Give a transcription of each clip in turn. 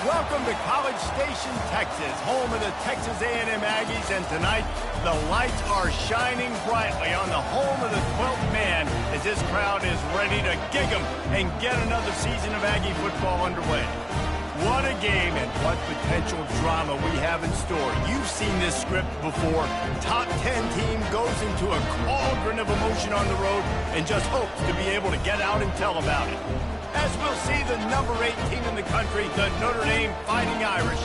Welcome to College Station, Texas, home of the Texas A&M Aggies, and tonight the lights are shining brightly on the home of the 12th man as this crowd is ready to gig 'em and get another season of Aggie football underway. What a game and what potential drama we have in store. You've seen this script before. Top 10 team goes into a cauldron of emotion on the road and just hopes to be able to get out and tell about it. As we'll see the number 8 team in the country, the Notre Dame Fighting Irish,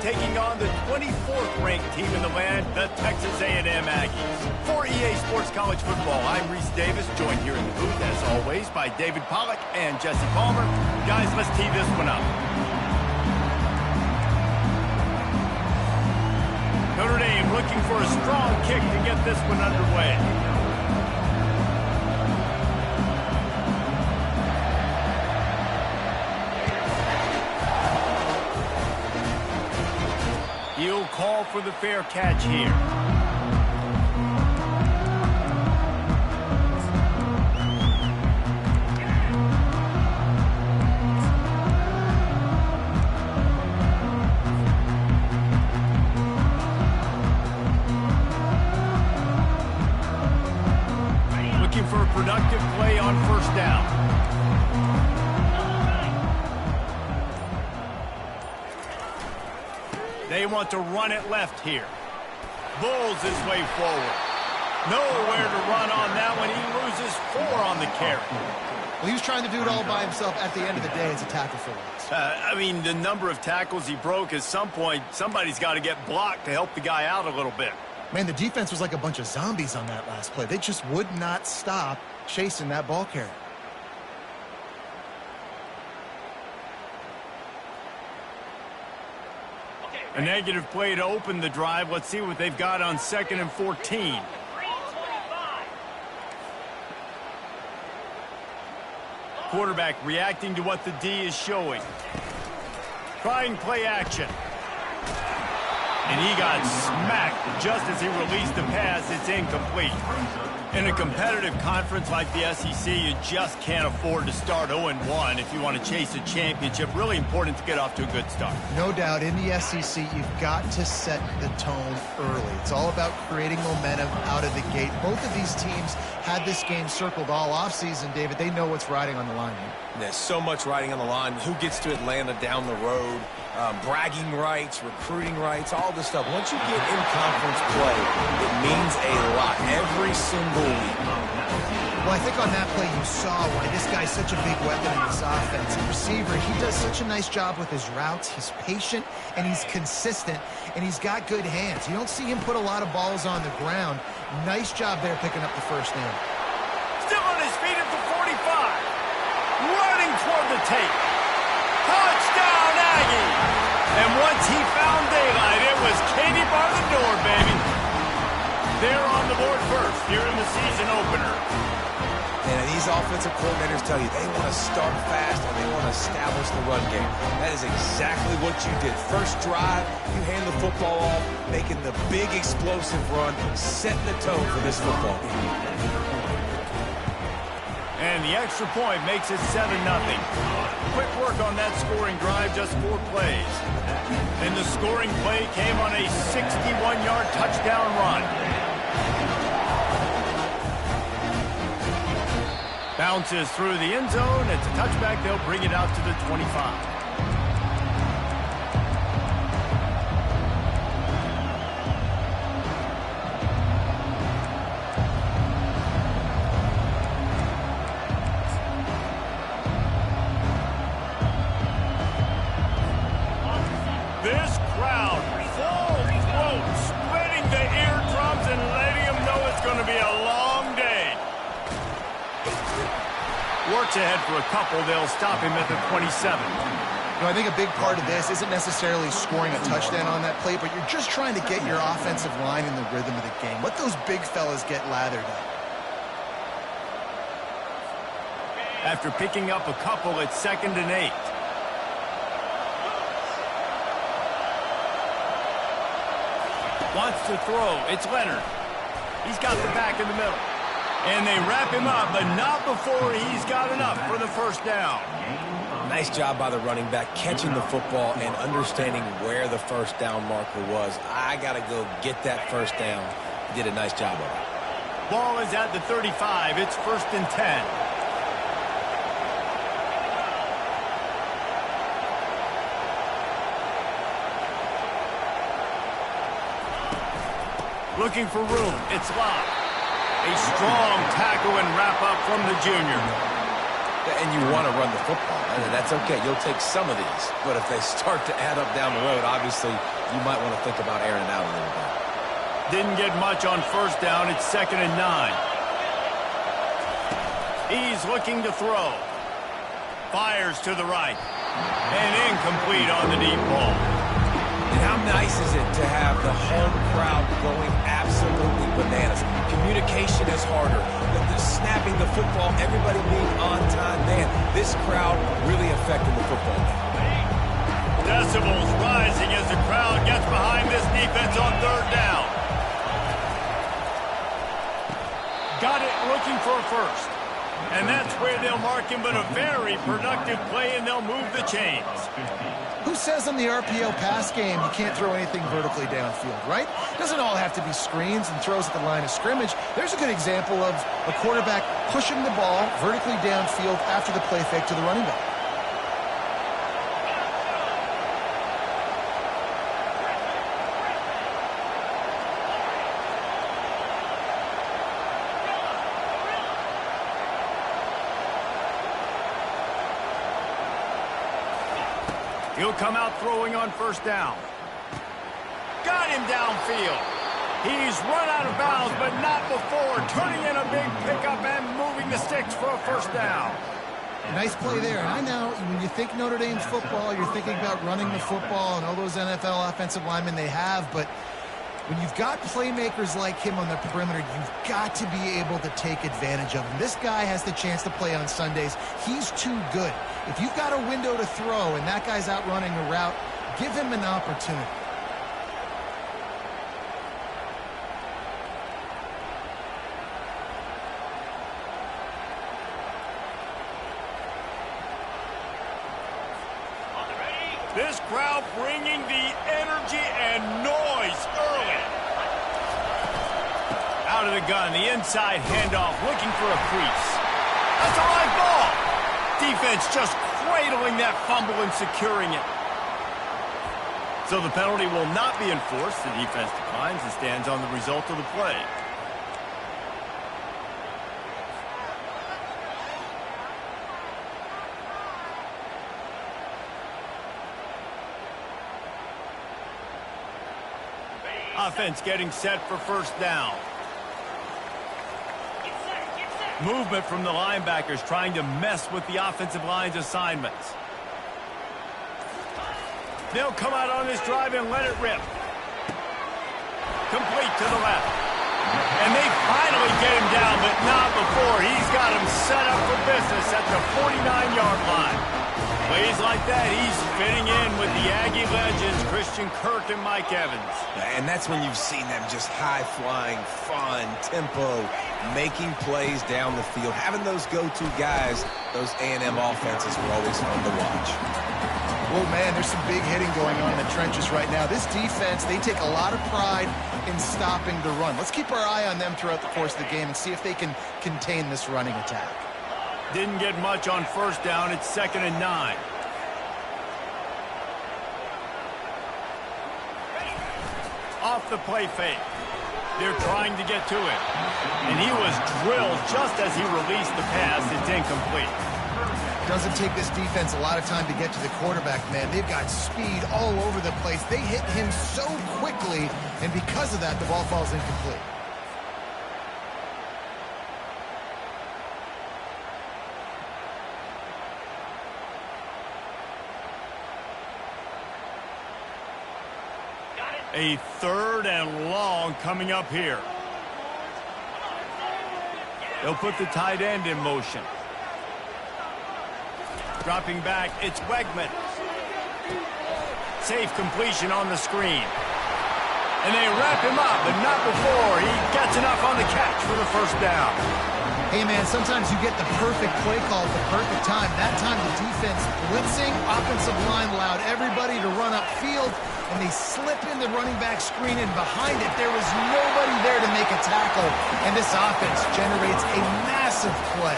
taking on the 24th ranked team in the land, the Texas A&M Aggies. For EA Sports College Football, I'm Reese Davis, joined here in the booth, as always, by David Pollack and Jesse Palmer. Guys, let's tee this one up. Notre Dame looking for a strong kick to get this one underway. He'll call for the fair catch here. Looking for a productive play on first down. They want to run it left here. Bulls his way forward. Nowhere to run on that one. He loses 4 on the carry. Well, he was trying to do it all by himself. At the end of the day, it's a tackle for loss. I mean, the number of tackles he broke, at some point, somebody's got to get blocked to help the guy out a little bit. Man, the defense was like a bunch of zombies on that last play. They just would not stop chasing that ball carrier. A negative play to open the drive. Let's see what they've got on 2nd and 14. Quarterback reacting to what the D is showing. Trying play action. And he got smacked just as he released the pass. It's incomplete. In a competitive conference like the SEC, you just can't afford to start 0-1 if you want to chase a championship. Really important to get off to a good start. No doubt, in the SEC, you've got to set the tone early. It's all about creating momentum out of the gate. Both of these teams had this game circled all offseason, David. They know what's riding on the line here. There's so much riding on the line. Who gets to Atlanta down the road? Bragging rights, recruiting rights, all this stuff. Once you get in conference play, it means a lot every single week. Well, I think on that play you saw why this guy's such a big weapon in this offense. A receiver, he does such a nice job with his routes. He's patient, and he's consistent, and he's got good hands. You don't see him put a lot of balls on the ground. Nice job there picking up the first down. Still on his feet at the 45. Running toward the tape. Touchdown, Aggie! And once he found daylight, it was Katie bar the door, baby. They're on the board first here in the season opener. And these offensive coordinators tell you they want to start fast and they want to establish the run game. That is exactly what you did. First drive, you hand the football off, making the big explosive run, setting the tone for this football game. And the extra point makes it 7-0. Quick work on that scoring drive, just 4 plays. And the scoring play came on a 61-yard touchdown run. Bounces through the end zone. It's a touchback. They'll bring it out to the 25. This crowd, full throat, spreading the eardrums and letting them know it's going to be a long day. Works ahead for a couple. They'll stop him at the 27. You know, I think a big part of this isn't necessarily scoring a touchdown on that play, but you're just trying to get your offensive line in the rhythm of the game. Let those big fellas get lathered up. After picking up a couple, it's 2nd and 8. Wants to throw. It's Leonard. He's got the back in the middle. And they wrap him up, but not before he's got enough for the first down. Nice job by the running back catching the football and understanding where the first down marker was. I got to go get that first down. He did a nice job of it. Ball is at the 35. It's 1st and 10. Looking for room. It's Lott. A strong tackle and wrap up from the junior. And you want to run the football. That's okay. You'll take some of these. But if they start to add up down the road, obviously, you might want to think about airing it out a little bit. Didn't get much on first down. It's 2nd and 9. He's looking to throw. Fires to the right. And incomplete on the deep ball. And how nice is it to have the home crowd going absolutely bananas? Communication is harder. The snapping the football, everybody being on time. Man, this crowd really affecting the football game. Decibels rising as the crowd gets behind this defense on 3rd down. Got it looking for a first. And that's where they'll mark him, but a very productive play, and they'll move the chains. Who says in the RPO pass game you can't throw anything vertically downfield, right? Doesn't all have to be screens and throws at the line of scrimmage. There's a good example of a quarterback pushing the ball vertically downfield after the play fake to the running back. He'll come out throwing on first down. Got him downfield. He's run out of bounds, but not before turning in a big pickup and moving the sticks for a first down. Nice play there. And I know when you think Notre Dame's football, you're thinking about running the football and all those NFL offensive linemen they have, but when you've got playmakers like him on the perimeter, you've got to be able to take advantage of him. This guy has the chance to play on Sundays. He's too good. If you've got a window to throw and that guy's out running a route, give him an opportunity. This crowd bringing the energy and noise early. Out of the gun, the inside handoff, looking for a crease. That's a live ball. Defense just cradling that fumble and securing it. So the penalty will not be enforced. The defense declines and stands on the result of the play. Offense getting set for first down. Movement from the linebackers trying to mess with the offensive line's assignments. They'll come out on this drive and let it rip. Complete to the left. And they finally get him down, but not before. He's got him set up for business at the 49-yard line. Plays like that, he's fitting in with the Aggie legends, Christian Kirk and Mike Evans. And that's when you've seen them just high-flying, fun, tempo, making plays down the field. Having those go-to guys, those A&M offenses were always fun to watch. Well, man, there's some big hitting going on in the trenches right now. This defense, they take a lot of pride in stopping the run. Let's keep our eye on them throughout the course of the game and see if they can contain this running attack. Didn't get much on first down. It's 2nd and 9. Off the play fake. They're trying to get to it. And he was drilled just as he released the pass. It's incomplete. Doesn't take this defense a lot of time to get to the quarterback, man. They've got speed all over the place. They hit him so quickly, and because of that, the ball falls incomplete. A 3rd and long coming up here. They'll put the tight end in motion. Dropping back, it's Wegman. Safe completion on the screen. And they wrap him up, but not before he gets enough on the catch for the first down. Hey, man, sometimes you get the perfect play call at the perfect time. That time the defense blitzing, offensive line allowed everybody to run upfield, and they slip in the running back screen, and behind it there was nobody there to make a tackle, and this offense generates a massive play.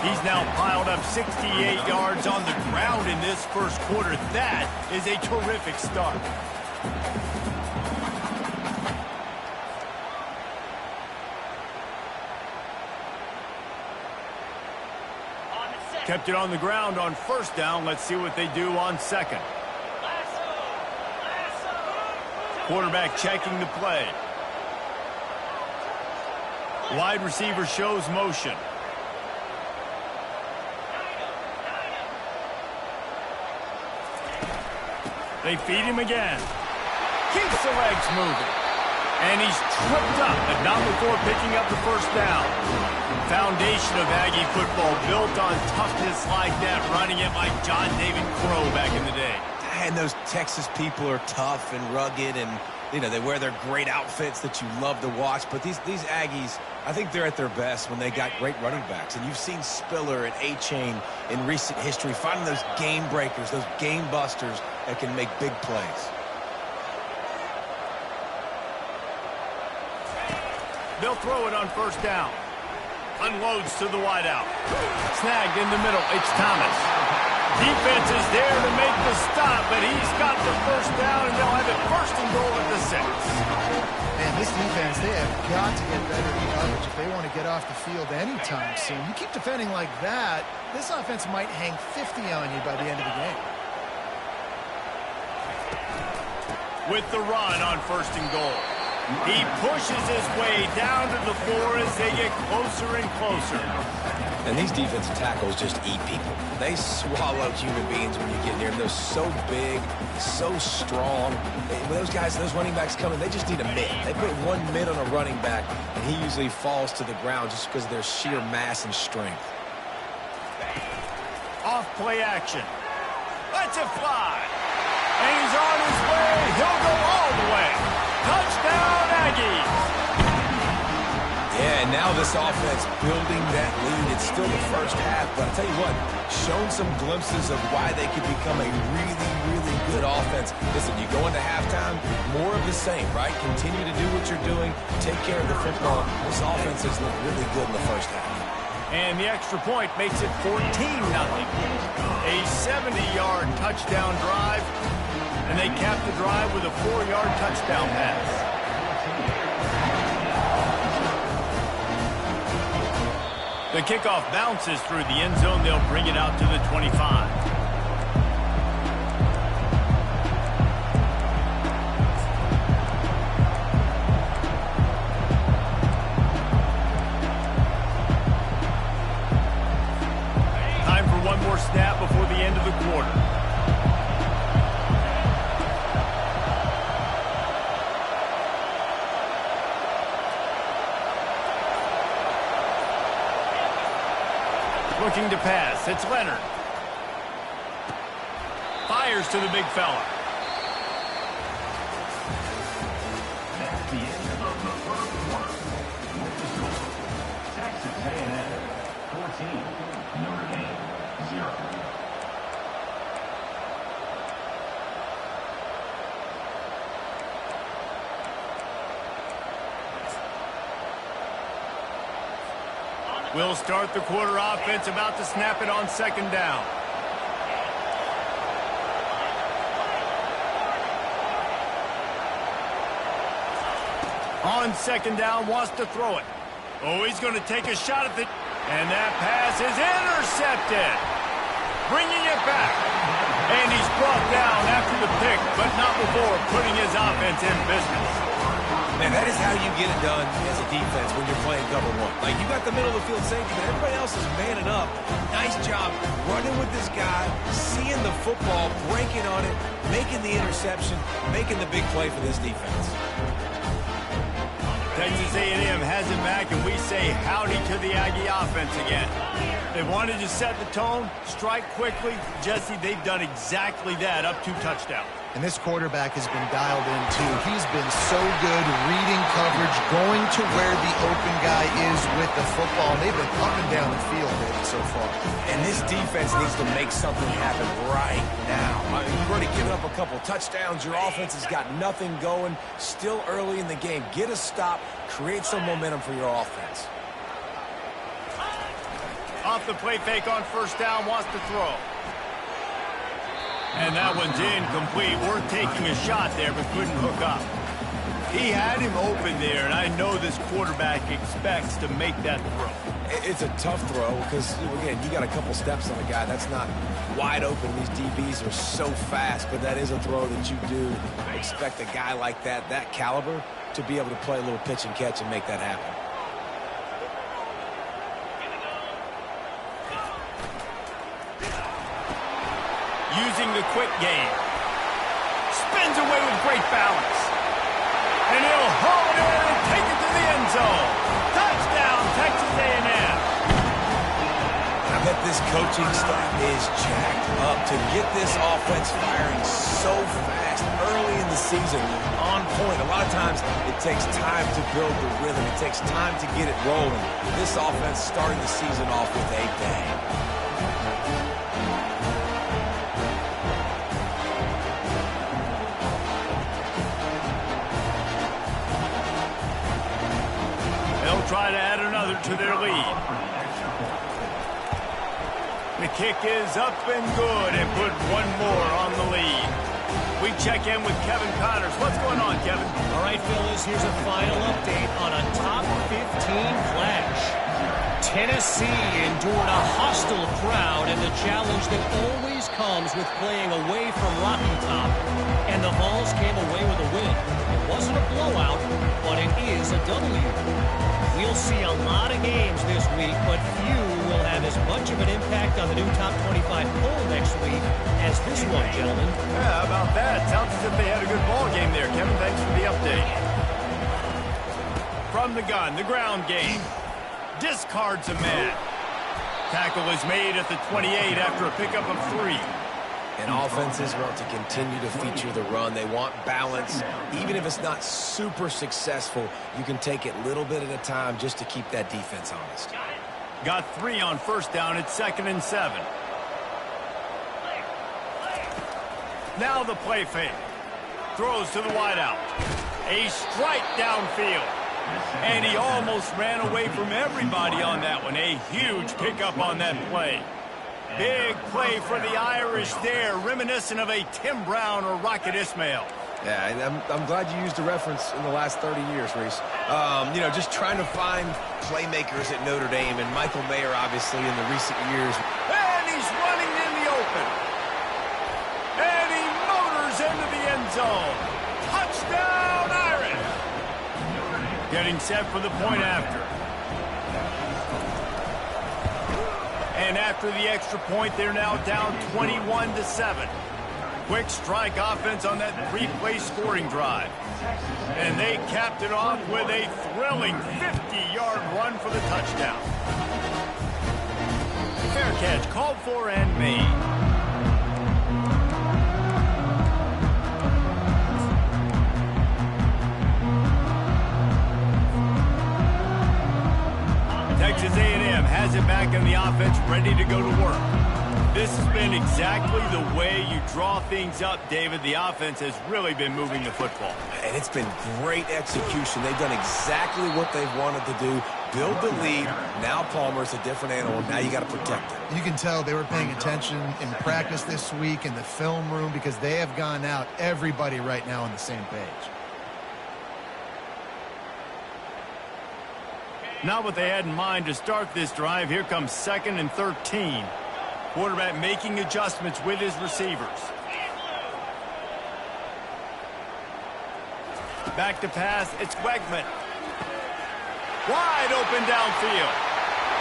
He's now piled up 68 yards on the ground in this first quarter. That is a terrific start. Kept it on the ground on first down. Let's see what they do on second. Quarterback checking the play. Wide receiver shows motion. They feed him again. Keeps the legs moving. And he's tripped up, but not before picking up the first down. Foundation of Aggie football built on toughness like that, running it like John David Crow back in the day. And those Texas people are tough and rugged, and they wear their great outfits that you love to watch. But these Aggies, I think they're at their best when they got great running backs. And you've seen Spiller and A-Chain in recent history finding those game breakers, those game busters that can make big plays. They'll throw it on first down. Unloads to the wideout. Snagged in the middle. It's Thomas. Defense is there to make the stop, but he's got the first down, and they'll have it first and goal at the 6. Man, this defense, they have got to get better in coverage if they want to get off the field anytime soon. You keep defending like that, this offense might hang 50 on you by the end of the game. With the run on first and goal. He pushes his way down to the floor as they get closer and closer. And these defensive tackles just eat people. They swallow human beings when you get near them. They're so big, so strong. When those guys, those running backs come in, they just need a mid. They put one mid on a running back, and he usually falls to the ground just because of their sheer mass and strength. Off play action. Lets it fly. And he's on his way. He'll go all the way. Touchdown, Aggies! Yeah, and now this offense building that lead. It's still the first half, but I'll tell you what, shown some glimpses of why they could become a really, really good offense. Listen, you go into halftime, more of the same, right? Continue to do what you're doing, take care of the football. This offense has looked really good in the first half. And the extra point makes it 14-0. A 70-yard touchdown drive. And they cap the drive with a 4-yard touchdown pass. The kickoff bounces through the end zone. They'll bring it out to the 25. Time for one more snap before the end of the quarter. Looking to pass. It's Leonard. Fires to the big fella. That's the end of the first quarter. Texas A&M 14, Notre Dame 0. We'll start the quarter offense, about to snap it on second down. On second down, wants to throw it. Oh, he's going to take a shot at it. And that pass is intercepted. Bringing it back. And he's brought down after the pick, but not before putting his offense in business. Man, that is how you get it done as a defense when you're playing cover one. Like, you got the middle of the field safety, but everybody else is manning up. Nice job running with this guy, seeing the football, breaking on it, making the interception, making the big play for this defense. Texas A&M has it back, and we say howdy to the Aggie offense again. They wanted to set the tone, strike quickly. Jesse, they've done exactly that, up 2 touchdowns. And this quarterback has been dialed in, too. He's been so good reading coverage, going to where the open guy is with the football. They've been up and down the field, David, so far. And this defense needs to make something happen right now. I mean, you've already given up a couple touchdowns. Your offense has got nothing going. Still early in the game. Get a stop. Create some momentum for your offense. Off the play fake on first down, wants to throw. And that one's incomplete. Worth taking a shot there, but couldn't hook up. He had him open there, and I know this quarterback expects to make that throw. It's a tough throw because, again, you got a couple steps on a guy. That's not wide open. These DBs are so fast, but that is a throw that you do expect a guy like that caliber, to be able to play a little pitch and catch and make that happen. Using the quick game. Spins away with great balance. And he'll haul it in and take it to the end zone. Touchdown, Texas A&M. I bet this coaching staff is jacked up to get this offense firing so fast early in the season, on point. A lot of times it takes time to build the rhythm. It takes time to get it rolling. This offense starting the season off with a bang. Try to add another to their lead. The kick is up and good and put one more on the lead. We check in with Kevin Connors. What's going on, Kevin? All right, fellas, here's a final update on a top 15 clash. Tennessee endured a hostile crowd and the challenge that always comes with playing away from Rocky Top. And the Vols came away with a win. It wasn't a blowout, but it is a W. We'll see a lot of games this week, but few will have as much of an impact on the new top 25 poll next week as this one, gentlemen. Yeah, how about that? Sounds as if they had a good ball game there. Kevin, thanks for the update. From the gun, the ground game. Discards a man. Tackle is made at the 28 after a pickup of 3. And offenses want to continue to feature the run. They want balance. Even if it's not super successful, you can take it a little bit at a time just to keep that defense honest. Got 3 on first down. It's 2nd and 7. Now the play fake. Throws to the wideout. A strike downfield. And he almost ran away from everybody on that one. A huge pickup on that play. Big play for the Irish there, reminiscent of a Tim Brown or Rocket Ismail. Yeah, and I'm glad you used the reference in the last 30 years, Reese. Just trying to find playmakers at Notre Dame, and Michael Mayer, obviously, in the recent years. And he's running in the open. And he motors into the end zone. Touchdown, Irish. Getting set for the point after. And after the extra point, they're now down 21-7. Quick strike offense on that 3-play scoring drive. And they capped it off with a thrilling 50-yard run for the touchdown. Fair catch called for and made. Texas A&M has it back in the offense, ready to go to work. This has been exactly the way you draw things up, David. The offense has really been moving the football. And it's been great execution. They've done exactly what they've wanted to do. Build the lead. Now Palmer's a different animal. Now you got to protect it. You can tell they were paying attention in practice this week in the film room because they have gone out, everybody right now on the same page. Not what they had in mind to start this drive. Here comes 2nd and 13. Quarterback making adjustments with his receivers. Back to pass. It's Wegman. Wide open downfield.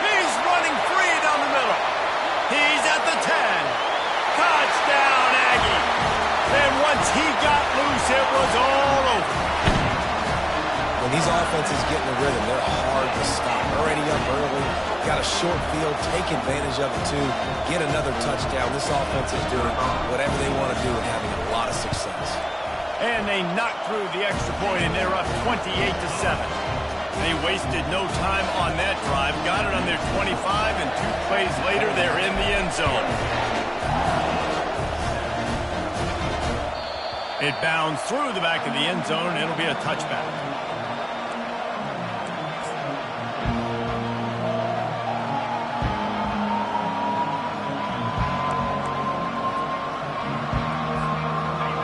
He's running free down the middle. He's at the 10. Touchdown, Aggie. And once he got loose, it was all over. When these offenses get in the rhythm, they're hard to stop. Already up early, got a short field, take advantage of it too, get another touchdown. This offense is doing whatever they want to do and having a lot of success. And they knocked through the extra point, and they're up 28-7. They wasted no time on that drive. Got it on their 25, and 2 plays later, they're in the end zone. It bounds through the back of the end zone, and it'll be a touchback.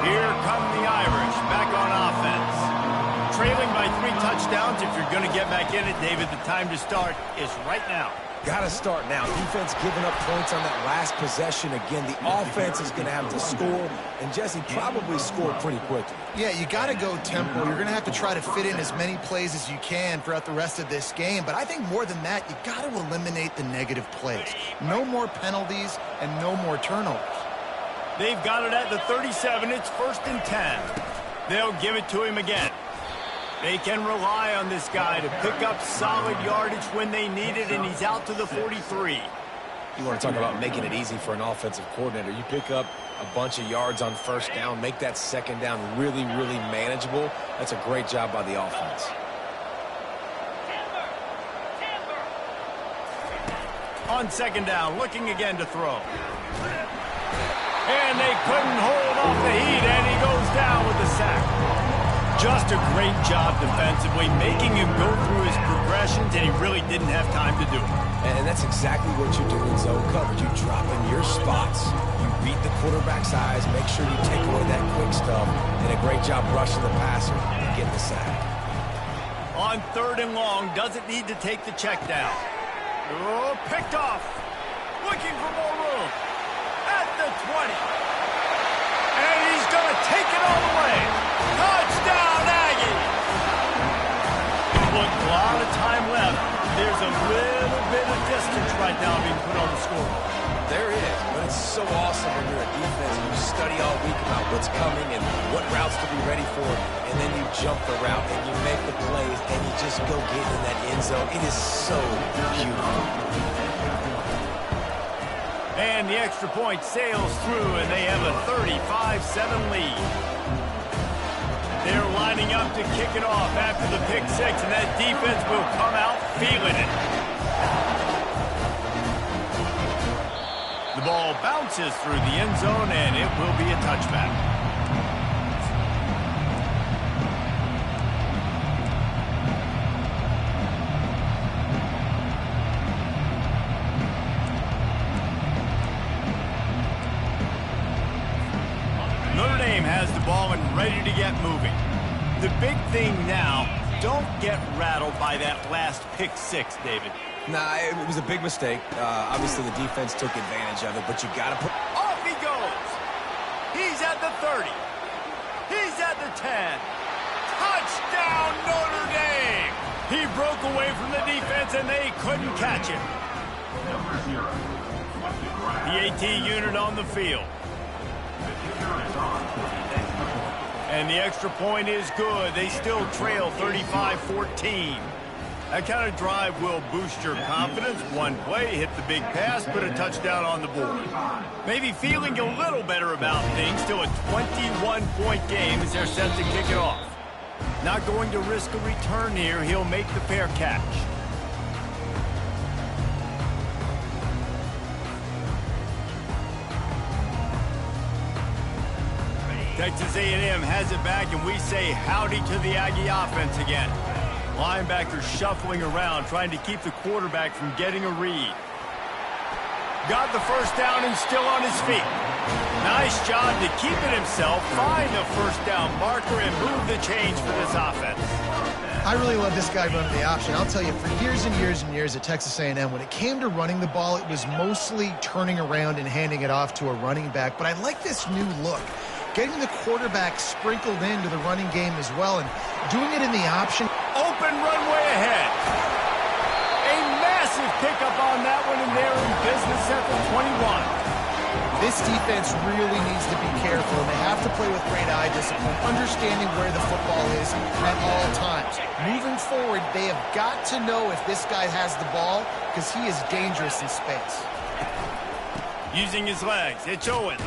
Here come the Irish, back on offense. Trailing by 3 touchdowns. If you're going to get back in it, David, the time to start is right now. Got to start now. Defense giving up points on that last possession. Again, the offense is going to have to score, and Jesse probably scored pretty quickly. Yeah, you got to go tempo. You're going to have to try to fit in as many plays as you can throughout the rest of this game. But I think more than that, you got to eliminate the negative plays. No more penalties and no more turnovers. They've got it at the 37. It's 1st and 10. They'll give it to him again. They can rely on this guy to pick up solid yardage when they need it, and he's out to the 43. You want to talk about making it easy for an offensive coordinator. You pick up a bunch of yards on 1st down, make that 2nd down really, really manageable. That's a great job by the offense. On 2nd down, looking again to throw. And they couldn't hold off the heat, and he goes down with the sack. Just a great job defensively, making him go through his progressions, and he really didn't have time to do it. And that's exactly what you do in zone coverage. You drop in your spots, you beat the quarterback's eyes, make sure you take away that quick stuff, and a great job rushing the passer and getting the sack. On 3rd and long, doesn't need to take the check down. Oh, picked off. Looking for more room. At the 20. And he's going to take it all the way. Touchdown, Aggie! Look, a lot of time left. There's a little bit of distance right now being put on the scoreboard. There is, but it's so awesome when you're a defense. You study all week about what's coming and what routes to be ready for, and then you jump the route and you make the plays and you just go get in that end zone. It is so beautiful. And the extra point sails through, and they have a 35-7 lead. They're lining up to kick it off after the pick 6, and that defense will come out feeling it. The ball bounces through the end zone, and it will be a touchback. Notre Dame has the ball and ready to get moving. The big thing now, don't get rattled by that last pick 6, David. Nah, it was a big mistake. Obviously, the defense took advantage of it, but you got to put... Off he goes. He's at the 30. He's at the 10. Touchdown, Notre Dame. He broke away from the defense, and they couldn't catch him. The AT unit on the field. And the extra point is good. They still trail 35-14. That kind of drive will boost your confidence. One play, hit the big pass, put a touchdown on the board. Maybe feeling a little better about things. Still a 21-point game as they're set to kick it off. Not going to risk a return here. He'll make the fair catch. Texas A&M has it back, and we say howdy to the Aggie offense again. Linebacker shuffling around, trying to keep the quarterback from getting a read. Got the 1st down and still on his feet. Nice job to keep it himself, find the 1st down marker, and move the chains for this offense. I really love this guy running the option. I'll tell you, for years and years and years at Texas A&M, when it came to running the ball, it was mostly turning around and handing it off to a running back. But I like this new look. Getting the quarterback sprinkled into the running game as well and doing it in the option. Open runway ahead. A massive pickup on that one, and they're in business at the 21. This defense really needs to be careful, and they have to play with great eye discipline, understanding where the football is at all times. Moving forward, they have got to know if this guy has the ball, because he is dangerous in space. Using his legs, it's Owens.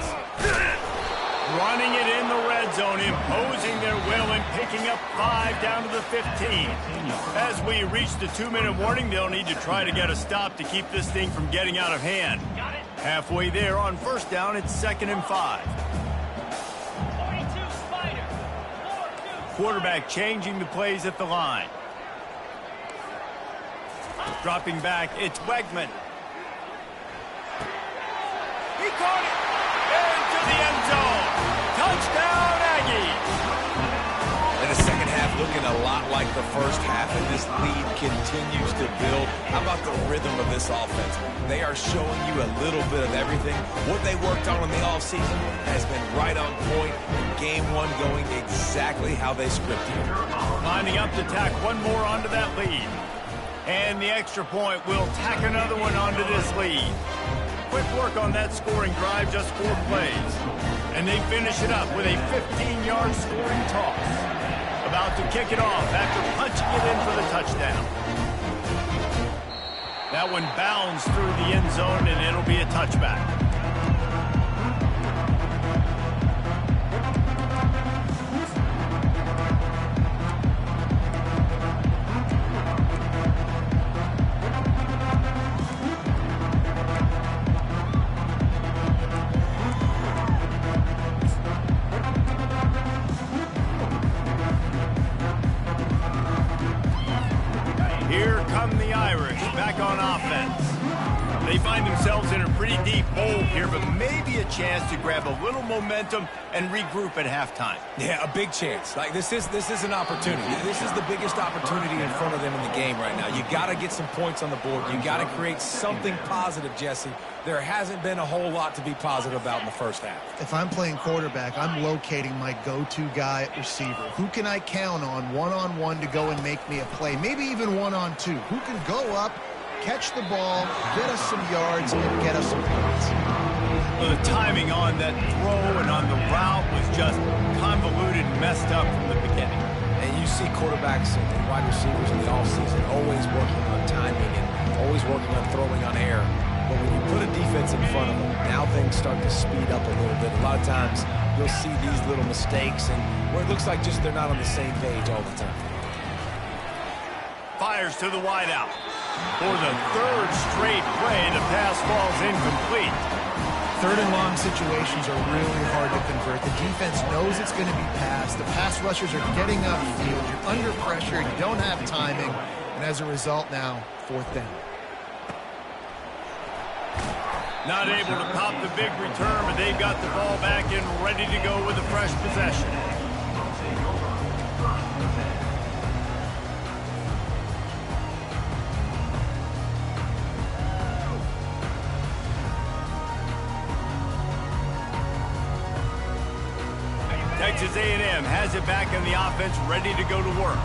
Running it in the red zone, imposing their will and picking up 5 down to the 15. As we reach the 2-minute warning, they'll need to try to get a stop to keep this thing from getting out of hand. Halfway there on first down, it's 2nd and 5. Quarterback changing the plays at the line. Dropping back, it's Wegman. He caught it! Into the end zone! Touchdown, Aggies! And the second half looking a lot like the first half, and this lead continues to build. How about the rhythm of this offense? They are showing you a little bit of everything. What they worked on in the offseason has been right on point. Game one going exactly how they scripted it. Lining up to tack one more onto that lead. And the extra point will tack another one onto this lead. Quick work on that scoring drive, just 4 plays. And they finish it up with a 15-yard scoring toss. About to kick it off after punching it in for the touchdown. That one bounds through the end zone, and it'll be a touchback. Here come the Irish back on offense. They find themselves in a pretty deep hole here, but maybe a chance to grab a little momentum and regroup at halftime. Yeah, a big chance. Like this is an opportunity. This is the biggest opportunity in front of them in the game right now. You got to get some points on the board. You got to create something positive, Jesse. There hasn't been a whole lot to be positive about in the first half. If I'm playing quarterback, I'm locating my go-to guy at receiver. Who can I count on one-on-one to go and make me a play? Maybe even one-on-two. Who can go up, catch the ball, get us some yards, and get us some points? The timing on that throw and on the route was just convoluted and messed up from the beginning. And you see quarterbacks and wide receivers in the offseason always working on timing and always working on throwing on air. But when you put a defense in front of them, now things start to speed up a little bit. A lot of times you'll see these little mistakes and where it looks like just they're not on the same page all the time. Fires to the wideout. For the 3rd straight play, the pass falls incomplete. 3rd and long situations are really hard to convert. The defense knows it's going to be passed. The pass rushers are getting upfield. You're under pressure. You don't have timing. And as a result now, 4th down. Not able to pop the big return, but they've got the ball back and ready to go with a fresh possession. Texas A&M has it back in the offense, ready to go to work.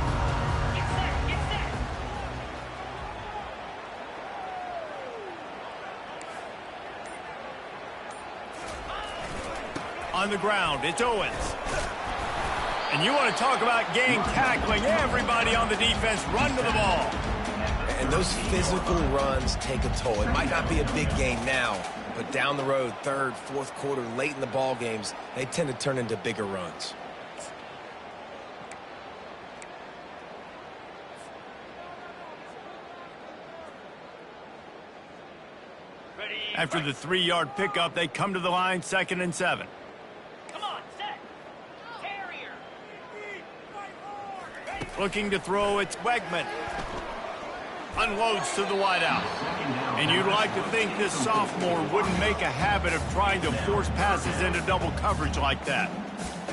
On the ground, it's Owens. And you want to talk about gang tackling. Everybody on the defense run to the ball. And those physical runs take a toll. It might not be a big gain now, but down the road, 3rd, 4th quarter, late in the ball games, they tend to turn into bigger runs. After the 3-yard pickup, they come to the line, 2nd and 7. Looking to throw, it's Wegman. Unloads to the wideout. And you'd like to think this sophomore wouldn't make a habit of trying to force passes into double coverage like that.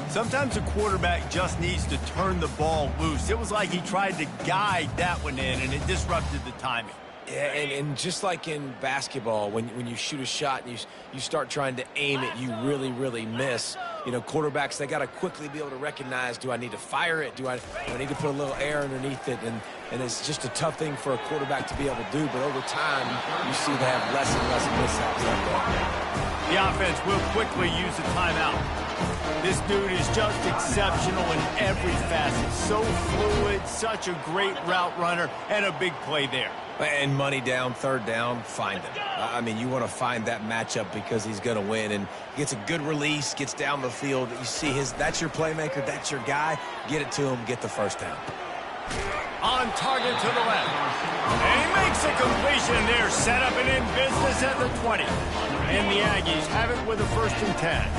Sometimes a quarterback just needs to turn the ball loose. It was like he tried to guide that one in, and it disrupted the timing. Yeah, and just like in basketball, when you shoot a shot and you start trying to aim it, you really miss. You know, quarterbacks, they got to quickly be able to recognize, do I need to fire it? Do I need to put a little air underneath it? And it's just a tough thing for a quarterback to be able to do. But over time, you see they have less and less mishaps like that. The offense will quickly use a timeout. This dude is just exceptional in every facet. So fluid, such a great route runner, and a big play there. And money down, third down, find him. I mean, you want to find that matchup because he's going to win. And gets a good release, gets down the field. You see that's your playmaker, that's your guy. Get it to him, get the first down. On target to the left. And he makes a completion there. Set up and in business at the 20. And the Aggies have it with a 1st and 10.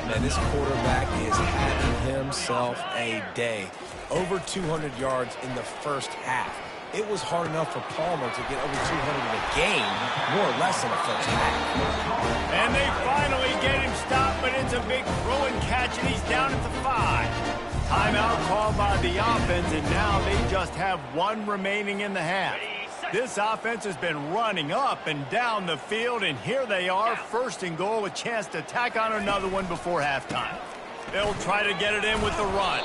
Man, this quarterback is having himself a day. Over 200 yards in the first half. It was hard enough for Palmer to get over 200 in a game, more or less in the first half. And they finally get him stopped, but it's a big throw and catch, and he's down at the 5. Timeout called by the offense, and now they just have 1 remaining in the half. This offense has been running up and down the field, and here they are, 1st and goal, a chance to tack on another one before halftime. They'll try to get it in with the run.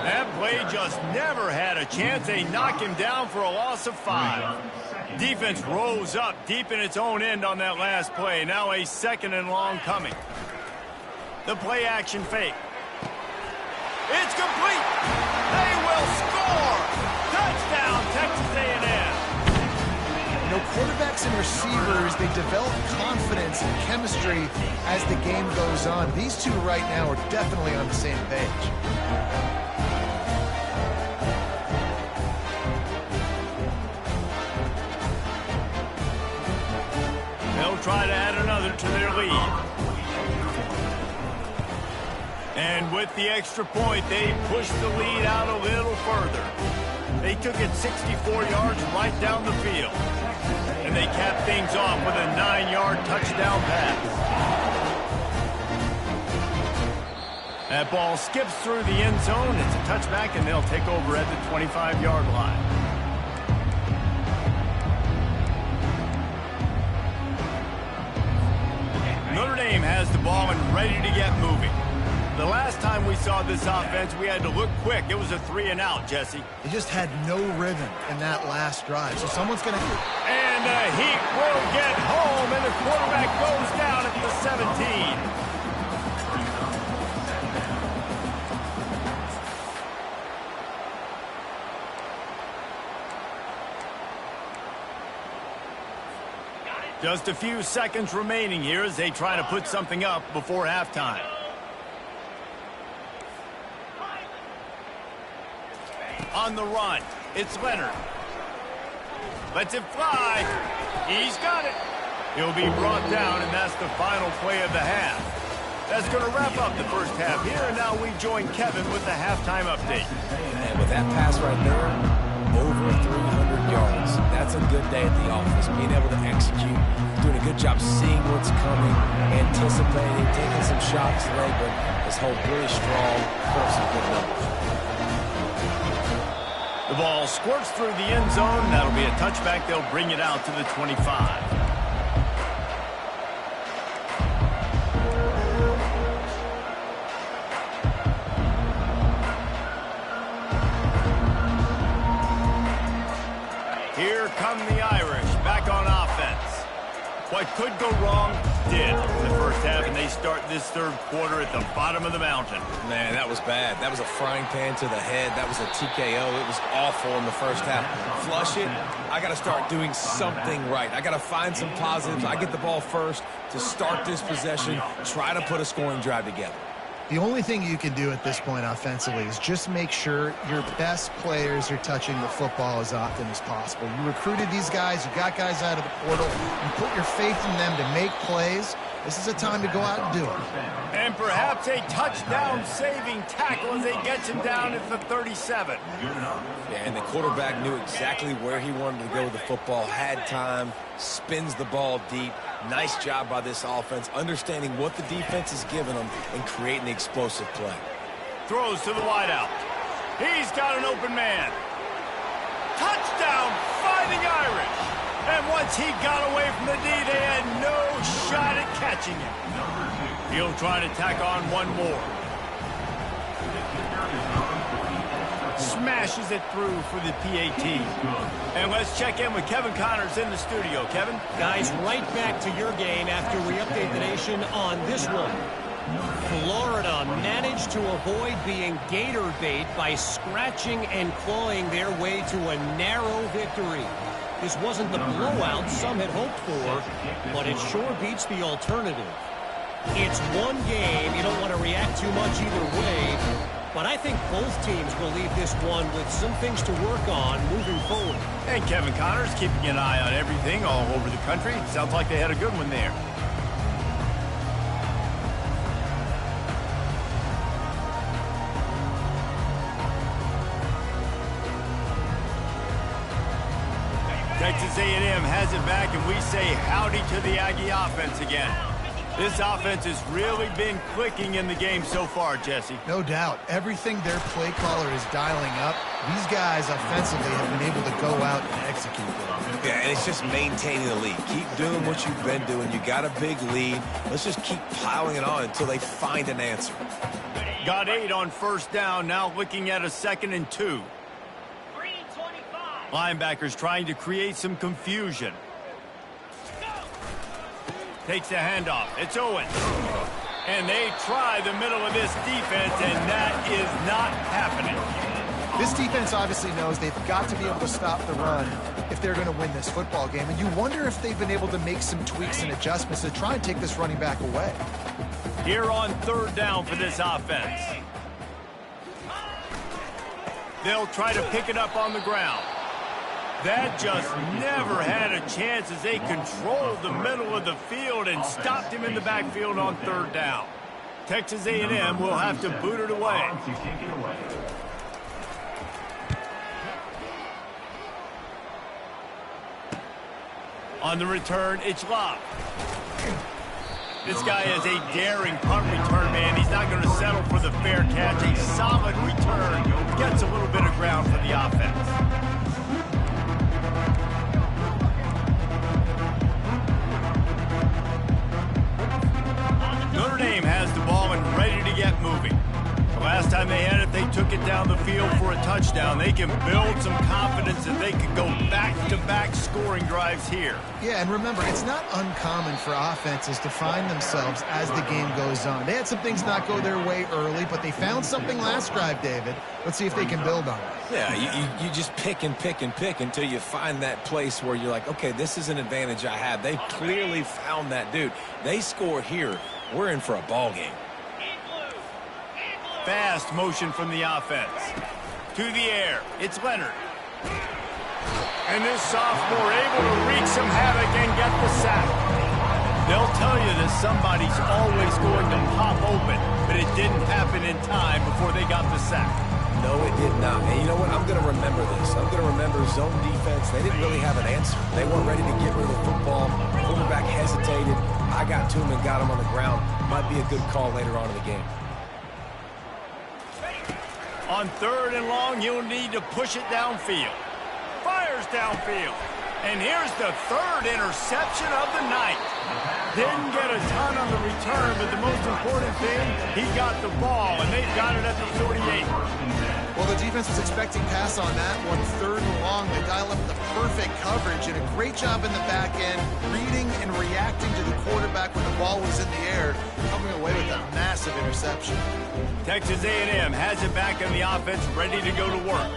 That play just never had a chance. They knock him down for a loss of 5. Defense rose up deep in its own end on that last play. Now a 2nd and long coming. The play action fake. It's complete. They will score. Touchdown, Texas A&M. You know, quarterbacks and receivers, they develop confidence and chemistry as the game goes on. These two right now are definitely on the same page. They'll try to add another to their lead. And with the extra point, they push the lead out a little further. They took it 64 yards right down the field. And they cap things off with a 9-yard touchdown pass. That ball skips through the end zone. It's a touchback, and they'll take over at the 25-yard line. Notre Dame has the ball and ready to get moving. The last time we saw this offense, we had to look quick. It was a 3-and-out, Jesse. They just had no rhythm in that last drive. So someone's going to... And the Heat will get home, and the quarterback goes down at the 17. Just a few seconds remaining here as they try to put something up before halftime. On the run, it's Leonard. Lets it fly. He's got it. He'll be brought down, and that's the final play of the half. That's going to wrap up the first half here, and now we join Kevin with the halftime update. And with that pass right there, over 300 yards. That's a good day at the office. Being able to execute, doing a good job seeing what's coming, anticipating, taking some shots today, but this whole really strong, put up some good numbers. The ball squirts through the end zone. That'll be a touchback. They'll bring it out to the 25. Here come the Irish back on offense. What could go wrong did in the first half, and they start this third quarter at the bottom of the mountain. Man, that was bad. That was a frying pan to the head. That was a TKO. It was awful in the first half. Flush it. I got to start doing something right. I got to find some positives. I get the ball first to start this possession, try to put a scoring drive together. The only thing you can do at this point offensively is just make sure your best players are touching the football as often as possible. You recruited these guys. You got guys out of the portal. You put your faith in them to make plays. This is a time to go out and do it. And perhaps a touchdown-saving tackle as they gets him down at the 37. Yeah, and the quarterback knew exactly where he wanted to go with the football, had time, spins the ball deep. Nice job by this offense, understanding what the defense is giving them and creating the explosive play. Throws to the wideout. He's got an open man. Touchdown, Fighting Irish. And once he got away from the D, they had no shot at catching him. He'll try to tack on one more. Smashes it through for the PAT. And let's check in with Kevin Connors in the studio. Kevin? Guys, right back to your game after we update the nation on this one. Florida managed to avoid being gator bait by scratching and clawing their way to a narrow victory. This wasn't the blowout some had hoped for, but it sure beats the alternative. It's one game. You don't want to react too much either way, but I think both teams will leave this one with some things to work on moving forward. And Kevin Connors keeping an eye on everything all over the country. Sounds like they had a good one there. Texas A&M has it back, and we say howdy to the Aggie offense again. This offense has really been clicking in the game so far, Jesse. No doubt. Everything their play caller is dialing up, these guys offensively have been able to go out and execute them. Yeah, and it's just maintaining the lead. Keep doing what you've been doing. You got a big lead. Let's just keep piling it on until they find an answer. Got 8 on first down, now looking at a 2nd and 2. Linebackers trying to create some confusion. Takes the handoff. It's Owens. And they try the middle of this defense, and that is not happening. This defense obviously knows they've got to be able to stop the run if they're going to win this football game. And you wonder if they've been able to make some tweaks and adjustments to try and take this running back away. Here on 3rd down for this offense. They'll try to pick it up on the ground. That just never had a chance as they controlled the middle of the field and stopped him in the backfield on 3rd down. Texas A&M will have to boot it away. On the return, it's Love. This guy is a daring punt return man. He's not going to settle for the fair catch. A solid return gets a little bit of ground for the offense. Notre Dame has the ball and ready to get moving. The last time they had it, they took it down the field for a touchdown. They can build some confidence that they could go back-to-back scoring drives here. Yeah, and remember, it's not uncommon for offenses to find themselves as the game goes on. They had some things not go their way early, but they found something last drive, David. Let's see if they can build on it. Yeah, you just pick and pick and pick until you find that place where you're like, okay, this is an advantage I have. They clearly found that dude. They score here. We're in for a ball game. Fast motion from the offense. To the air. It's Leonard. And this sophomore able to wreak some havoc and get the sack. They'll tell you that somebody's always going to pop open, but it didn't happen in time before they got the sack. No, it did not. And you know what? I'm going to remember this. I'm going to remember zone defense. They didn't really have an answer. They weren't ready to get rid of the football. Quarterback hesitated. I got to him and got him on the ground. Might be a good call later on in the game. On 3rd and long, you'll need to push it downfield. Fires downfield. And here's the 3rd interception of the night. Didn't get a ton on the return, but the most important thing, he got the ball, and they've got it at the 48. Well, the defense was expecting pass on that one. 3rd and long, they dial up the perfect coverage and a great job in the back end, reading and reacting to the quarterback when the ball was in the air, coming away with a massive interception. Texas A&M has it back on the offense, ready to go to work.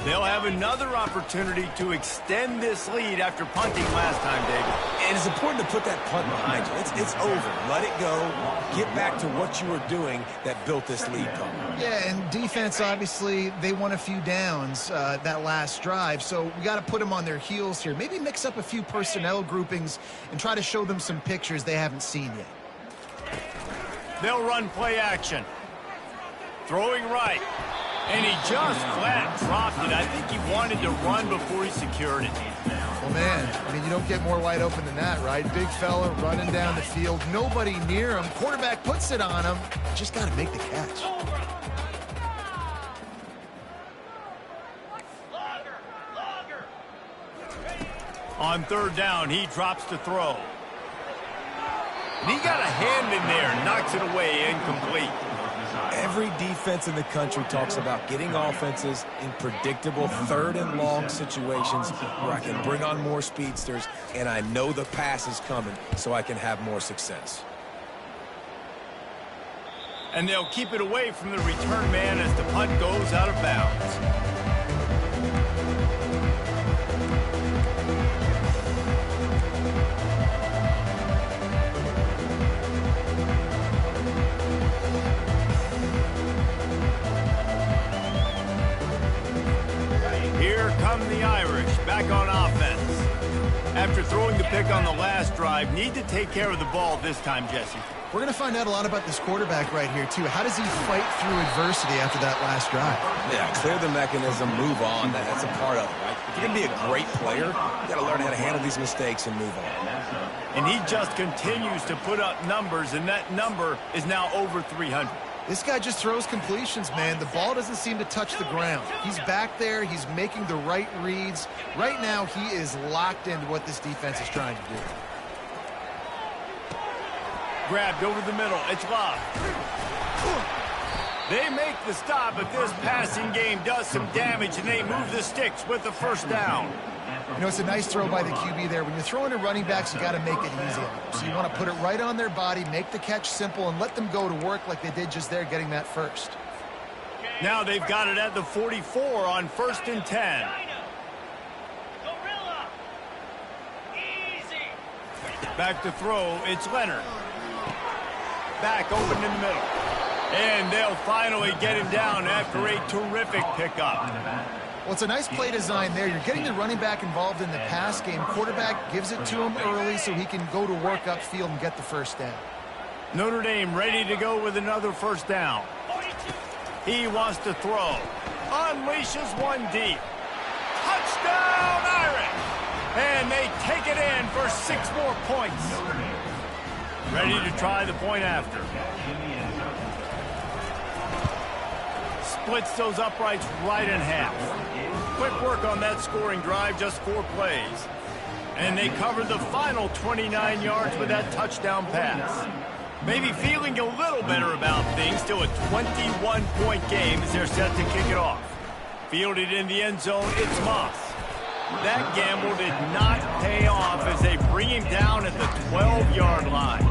They'll have another opportunity to extend this lead after punting last time, David. And it's important to put that punt behind you. It's over. Let it go. Get back to what you were doing that built this lead, Paul. Yeah, and defense, obviously, they won a few downs that last drive, so we got to put them on their heels here. Maybe mix up a few personnel groupings and try to show them some pictures they haven't seen yet. They'll run play action. Throwing right. And he just flat dropped it. I think he wanted to run before he secured it. Well, man, I mean, you don't get more wide open than that, right? Big fella running down the field. Nobody near him. Quarterback puts it on him. Just got to make the catch. On 3rd down, he drops to throw. And he got a hand in there, knocks it away, incomplete. Every defense in the country talks about getting offenses in predictable 3rd and long situations where I can bring on more speedsters and I know the pass is coming so I can have more success. And they'll keep it away from the return man as the punt goes out of bounds. come the Irish, back on offense. After throwing the pick on the last drive, need to take care of the ball this time, Jesse. We're going to find out a lot about this quarterback right here, too. How does he fight through adversity after that last drive? Yeah, clear the mechanism, move on. That's a part of it, right? If you're going to be a great player, you got to learn how to handle these mistakes and move on. And he just continues to put up numbers, and that number is now over 300. This guy just throws completions, man. The ball doesn't seem to touch the ground. He's back there. He's making the right reads. Right now, he is locked into what this defense is trying to do. Grabbed over the middle. It's Love. They make the stop, but this passing game does some damage, and they move the sticks with the first down. You know, it's a nice throw by the QB there. When you're throwing to running backs, you got to make it easy on them. So you want to put it right on their body, make the catch simple, and let them go to work like they did just there, getting that first. Now they've got it at the 44 on 1st and 10. Back to throw, it's Leonard. Back open in the middle. And they'll finally get him down after a terrific pickup. Well, it's a nice play design there. You're getting the running back involved in the pass game. Quarterback gives it to him early so he can go to work upfield and get the first down. Notre Dame ready to go with another first down. He wants to throw. Unleashes one deep. Touchdown, Irish! And they take it in for 6 more points. Ready to try the point after. Splits those uprights right in half. Quick work on that scoring drive, just 4 plays. And they cover the final 29 yards with that touchdown pass. Maybe feeling a little better about things. Still a 21-point game as they're set to kick it off. Fielded in the end zone, it's Moss. That gamble did not pay off as they bring him down at the 12-yard line.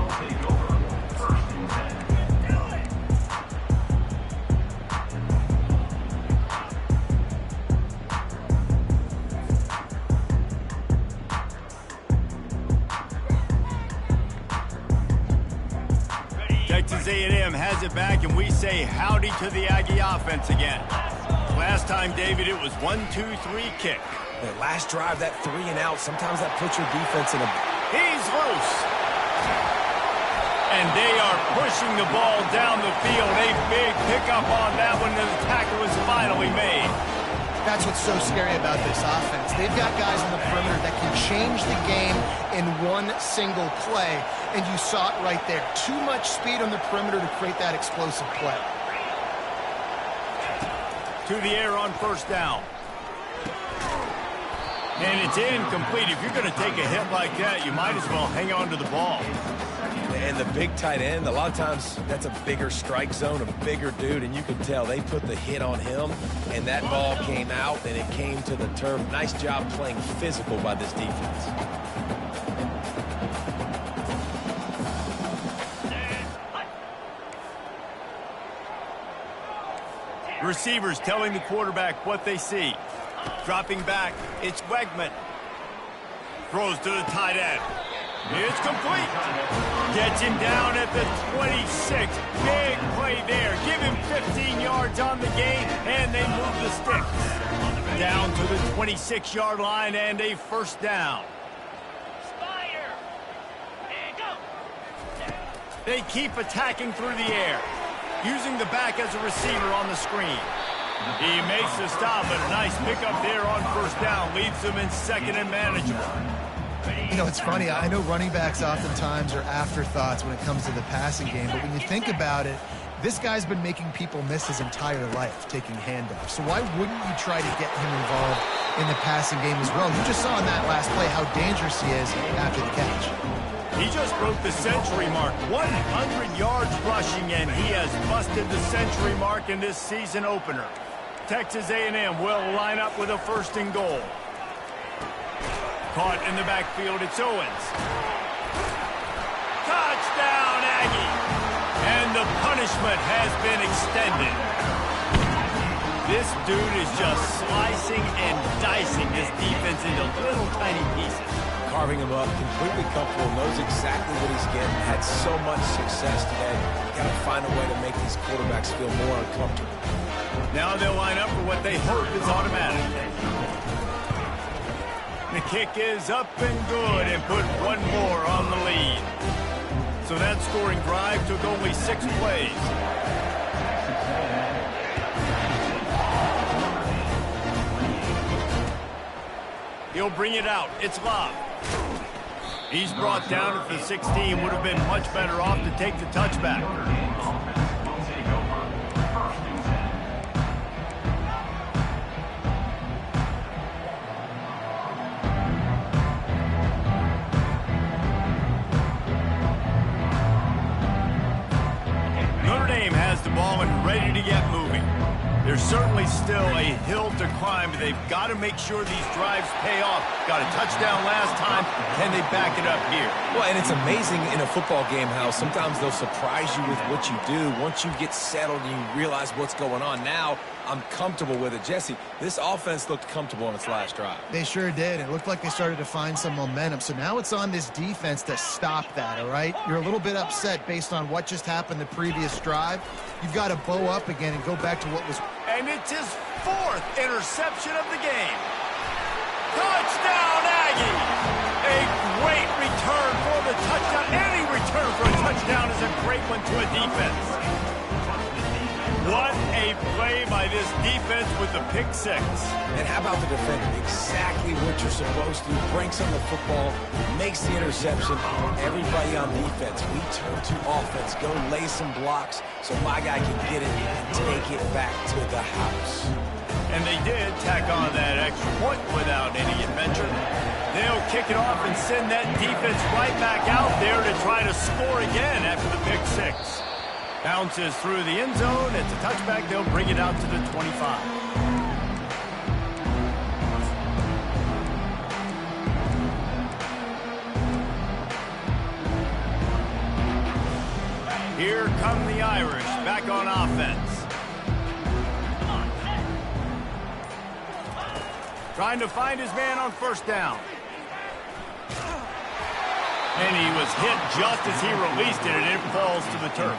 Texas A&M has it back, and we say howdy to the Aggie offense again. Last time, David, it was 1-2-3 kick. That last drive, that 3 and out, sometimes that puts your defense in a... He's loose. And they are pushing the ball down the field. A big pickup on that one, and the tackle is finally made. That's what's so scary about this offense. They've got guys on the perimeter that can change the game in one single play, and you saw it right there. Too much speed on the perimeter to create that explosive play. To the air on first down. And it's incomplete. If you're going to take a hit like that, you might as well hang on to the ball. And the big tight end, a lot of times that's a bigger strike zone, a bigger dude, and you can tell they put the hit on him, and that ball came out, and it came to the turf. Nice job playing physical by this defense. Receivers telling the quarterback what they see. Dropping back, it's Wegman. Throws to the tight end. It's complete. Gets him down at the 26. Big play there. Give him 15 yards on the game, and they move the sticks. Down to the 26-yard line and a first down. They keep attacking through the air, using the back as a receiver on the screen. He makes the stop, but a nice pickup there on first down. Leaves them in second and manageable. You know, it's funny. I know running backs oftentimes are afterthoughts when it comes to the passing game, but when you think about it, this guy's been making people miss his entire life taking handoffs. So why wouldn't you try to get him involved in the passing game as well? You just saw in that last play how dangerous he is after the catch. He just broke the century mark. 100 yards rushing, and he has busted the century mark in this season opener. Texas A&M will line up with a first and goal. Caught in the backfield, it's Owens. Touchdown, Aggie! And the punishment has been extended. This dude is just slicing and dicing this defense into little tiny pieces. Carving him up, completely comfortable, knows exactly what he's getting, had so much success today. Got to find a way to make these quarterbacks feel more uncomfortable. Now they'll line up for what they hope is automatic. The kick is up and good and put one more on the lead. So that scoring drive took only 6 plays. He'll bring it out. It's Love. He's brought down at the 16. Would have been much better off to take the touchback. Notre Dame has the ball and ready to get moving. There's certainly still a hill to climb, but they've got to make sure these drives pay off. Got a touchdown last time. Can they back it up here? Well, and it's amazing in a football game how sometimes they'll surprise you with what you do. Once you get settled and you realize what's going on, now I'm comfortable with it. Jesse, this offense looked comfortable on its last drive. They sure did. It looked like they started to find some momentum. So now it's on this defense to stop that, all right? You're a little bit upset based on what just happened the previous drive. You've got to bow up again and go back to what was... And it's his 4th interception of the game. Touchdown, Aggie! A great return for the touchdown. Any return for a touchdown is a great one to a defense. What a play by this defense with the pick 6. And how about the defender? Exactly what you're supposed to. Breaks on the football, makes the interception. Everybody on defense, we turn to offense. Go lay some blocks so my guy can get it and take it back to the house. And they did tack on that extra point without any adventure. They'll kick it off and send that defense right back out there to try to score again after the pick 6. Bounces through the end zone. It's a touchback. They'll bring it out to the 25. Here come the Irish back on offense. Trying to find his man on first down. And he was hit just as he released it, and it falls to the turf.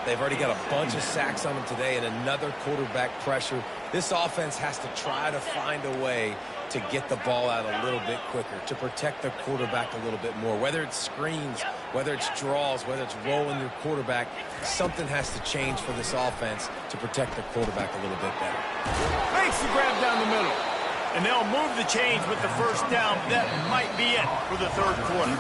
They've already got a bunch of sacks on them today and another quarterback pressure. This offense has to try to find a way to get the ball out a little bit quicker, to protect the quarterback a little bit more. Whether it's screens, whether it's draws, whether it's rolling your quarterback, something has to change for this offense to protect the quarterback a little bit better. Makes the grab down the middle. And they'll move the chains with the first down. That might be it for the 3rd quarter.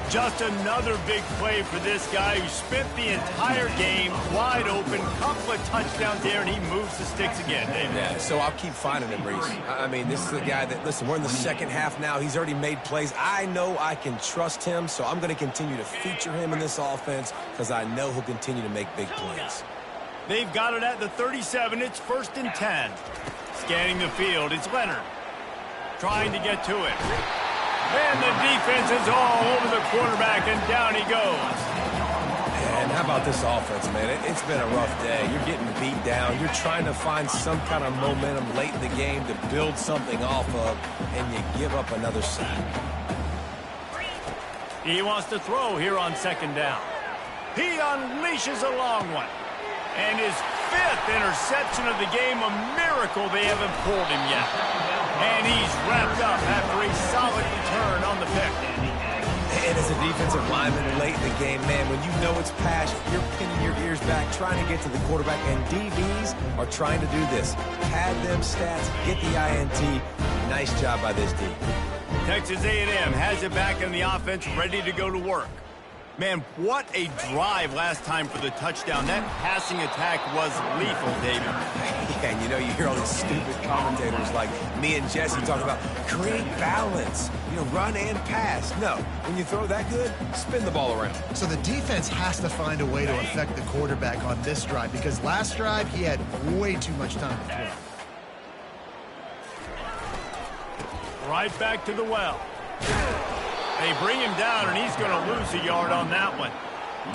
Just another big play for this guy who spent the entire game wide open. Couple of touchdowns there, and he moves the sticks again, David. Yeah, so I'll keep finding him, Reese. I mean, this is the guy that, listen, we're in the second half now. He's already made plays. I know I can trust him, so I'm going to continue to feature him in this offense because I know he'll continue to make big plays. They've got it at the 37. It's 1st and 10. Scanning the field, it's Leonard. Trying to get to it. And the defense is all over the quarterback, and down he goes. And how about this offense, man? It's been a rough day. You're getting beat down. You're trying to find some kind of momentum late in the game to build something off of, and you give up another sack. He wants to throw here on 2nd down. He unleashes a long one. And his 5th interception of the game, a miracle they haven't pulled him yet. And he's wrapped up after a solid return on the pick. And as a defensive lineman late in the game, man, when you know it's passed, you're pinning your ears back, trying to get to the quarterback, and DBs are trying to do this. Pad them stats, get the INT. Nice job by this D. Texas A&M has it back in the offense, ready to go to work. Man, what a drive last time for the touchdown. That passing attack was lethal, David. Yeah, and you know, you hear all these stupid commentators like me and Jesse talk about create balance, you know, run and pass. No, when you throw that good, spin the ball around. So the defense has to find a way to affect the quarterback on this drive because last drive he had way too much time to throw. Right back to the well. They bring him down, and he's going to lose a yard on that one.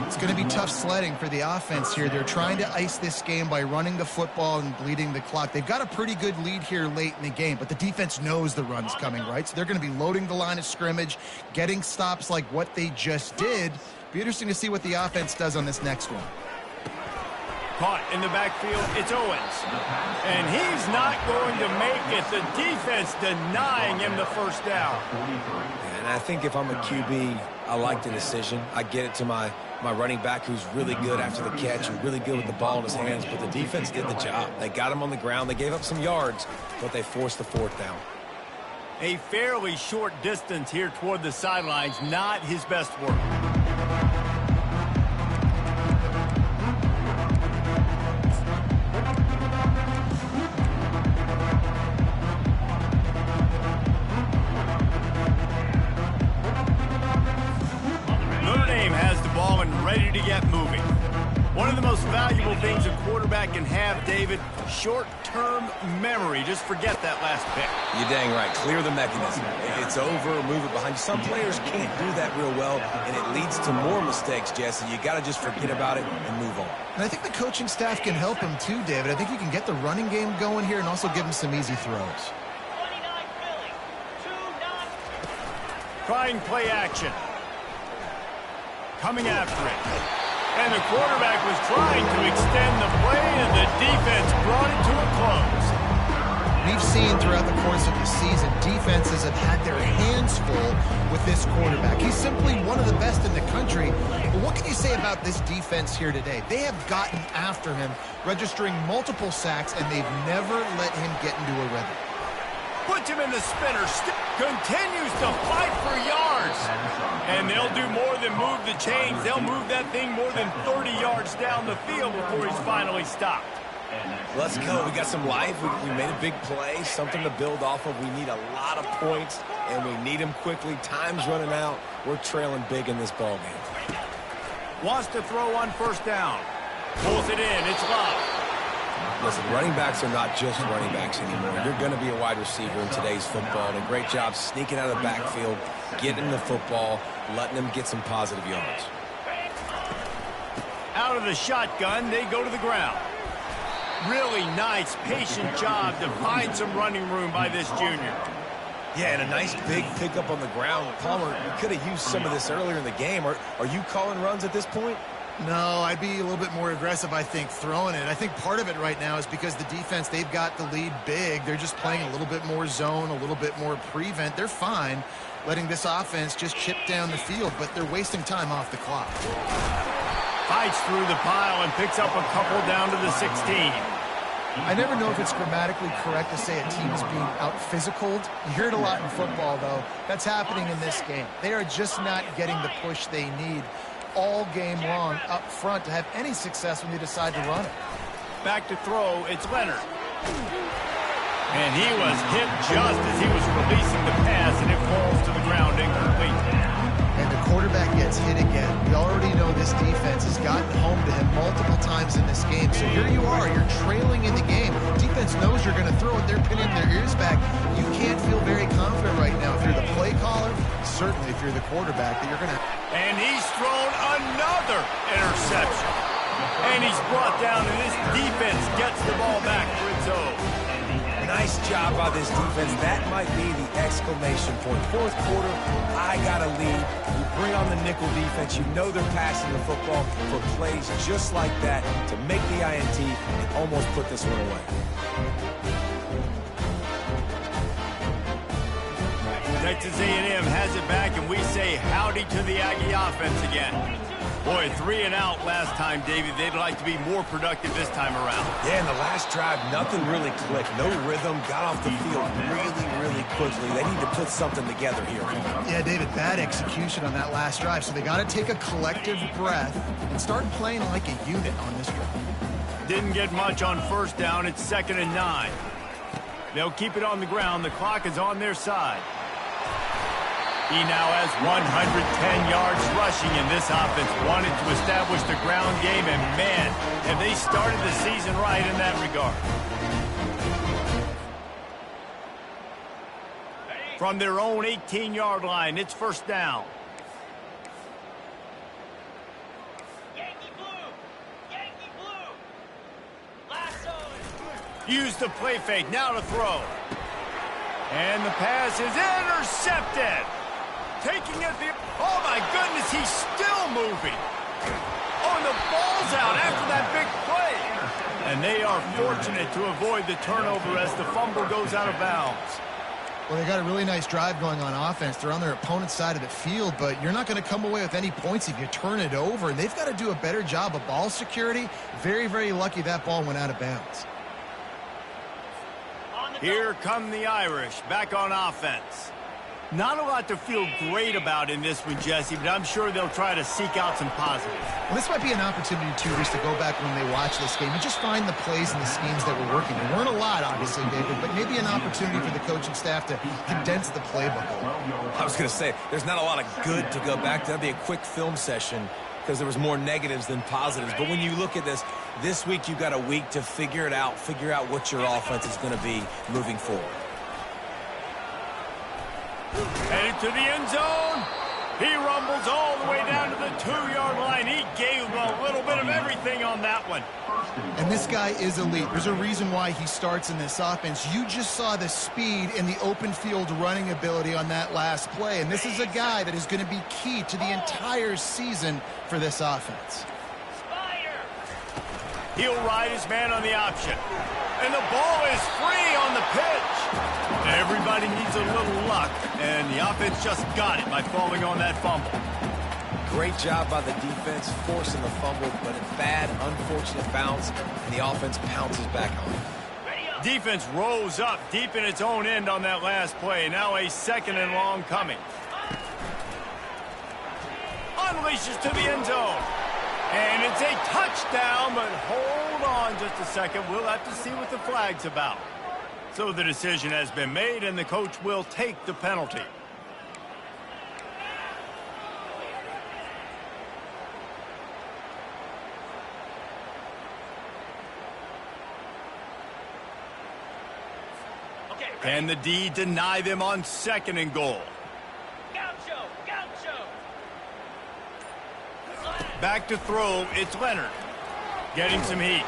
It's going to be tough sledding for the offense here. They're trying to ice this game by running the football and bleeding the clock. They've got a pretty good lead here late in the game, but the defense knows the run's coming, right? So they're going to be loading the line of scrimmage, getting stops like what they just did. Be interesting to see what the offense does on this next one. Caught in the backfield, it's Owens. And he's not going to make it. The defense denying him the first down. And I think if I'm a QB, I like the decision. I get it to my running back who's really good after the catch and really good with the ball in his hands, but the defense did the job. They got him on the ground. They gave up some yards, but they forced the fourth down. A fairly short distance here toward the sidelines, not his best work. Notre Dame has the ball and ready to get moving. One of the most valuable things a quarterback can have, David, short-term memory. Just forget that last pick. You're dang right. Clear the mechanism. It's over, move it behind you. Some players can't do that real well, and it leads to more mistakes, Jesse. You got to just forget about it and move on. And I think the coaching staff can help him too, David. I think you can get the running game going here and also give him some easy throws. Trying play action. Coming after it. And the quarterback was trying to extend the play, and the defense brought it to a close. We've seen throughout the course of the season, defenses have had their hands full with this quarterback. He's simply one of the best in the country. But what can you say about this defense here today? They have gotten after him, registering multiple sacks, and they've never let him get into a rhythm. Puts him in the spinner, continues to fight for yards. And they'll do more than move the chains. They'll move that thing more than 30 yards down the field before he's finally stopped. Let's go. We got some life. We made a big play, something to build off of. We need a lot of points, and we need them quickly. Time's running out. We're trailing big in this ball game. Wants to throw on first down. Pulls it in. It's Love. Listen, running backs are not just running backs anymore. You're going to be a wide receiver in today's football. And a great job sneaking out of the backfield, getting the football, letting them get some positive yards. Out of the shotgun, they go to the ground. Really nice, patient job to find some running room by this junior. Yeah, and a nice big pickup on the ground. Palmer, you could have used some of this earlier in the game. Are you calling runs at this point? No, I'd be a little bit more aggressive, I think, throwing it. I think part of it right now is because the defense, they've got the lead big. They're just playing a little bit more zone, a little bit more prevent. They're fine letting this offense just chip down the field, but they're wasting time off the clock. Fights through the pile and picks up a couple down to the 16. I never know if it's grammatically correct to say a team is being out-physicaled. You hear it a lot in football, though. That's happening in this game. They are just not getting the push they need all game long up front to have any success when they decide to run it. Back to throw, it's Leonard. And he was hit just as he was releasing the pass, and it falls to the ground incomplete. And the quarterback gets hit again. We already know this defense has gotten home to him multiple times in this game. So here you are, you're trailing in the game. Defense knows you're going to throw it. They're pinning their ears back. You can't feel very confident right now if you're the play caller, certainly if you're the quarterback, that you're going to... And he's thrown another interception. And he's brought down, and this defense gets the ball back for its own. Nice job by this defense. That might be the exclamation point. Fourth quarter, I got a lead. You bring on the nickel defense. You know they're passing the football for plays just like that to make the INT and almost put this one away. Texas A&M has it back, and we say howdy to the Aggie offense again. Boy, 3 and out last time, David. They'd like to be more productive this time around. Yeah, in the last drive, nothing really clicked. No rhythm, got off the field really quickly. They need to put something together here. Yeah, David, bad execution on that last drive. So they got to take a collective breath and start playing like a unit on this drive. Didn't get much on first down. It's 2nd and 9. They'll keep it on the ground. The clock is on their side. He now has 110 yards rushing, and this offense wanted to establish the ground game, and man, have they started the season right in that regard. From their own 18-yard line, it's first down. Yankee blue, lasso. Use the play fake, now to throw. And the pass is intercepted. Taking it, oh my goodness, he's still moving. Oh, and the ball's out after that big play. And they are fortunate to avoid the turnover as the fumble goes out of bounds. Well, they got a really nice drive going on offense. They're on their opponent's side of the field, but you're not going to come away with any points if you turn it over. And they've got to do a better job of ball security. Very, very lucky that ball went out of bounds. Here come the Irish back on offense. Not a lot to feel great about in this one, Jesse, but I'm sure they'll try to seek out some positives. Well, this might be an opportunity, too, just to go back when they watch this game and just find the plays and the schemes that were working. There weren't a lot, obviously, David, but maybe an opportunity for the coaching staff to condense the playbook a little. I was going to say, there's not a lot of good to go back to. That'd be a quick film session because there was more negatives than positives. But when you look at this week you've got a week to figure it out, figure out what your offense is going to be moving forward. Headed to the end zone. He rumbles all the way down to the 2-yard line. He gave a little bit of everything on that one. And this guy is elite. There's a reason why he starts in this offense. You just saw the speed and the open field running ability on that last play. And this is a guy that is going to be key to the entire season for this offense. He'll ride his man on the option. And the ball is free on the pitch. Everybody needs a little luck, and the offense just got it by falling on that fumble. Great job by the defense forcing the fumble, but a bad, unfortunate bounce, and the offense pounces back on it. Defense rose up deep in its own end on that last play. Now a 2nd and long coming. Unleashes to the end zone. And it's a touchdown, but hold on just a second. We'll have to see what the flag's about. So the decision has been made, and the coach will take the penalty. Can the D deny them on 2nd and goal? Back to throw, it's Leonard. Getting some heat.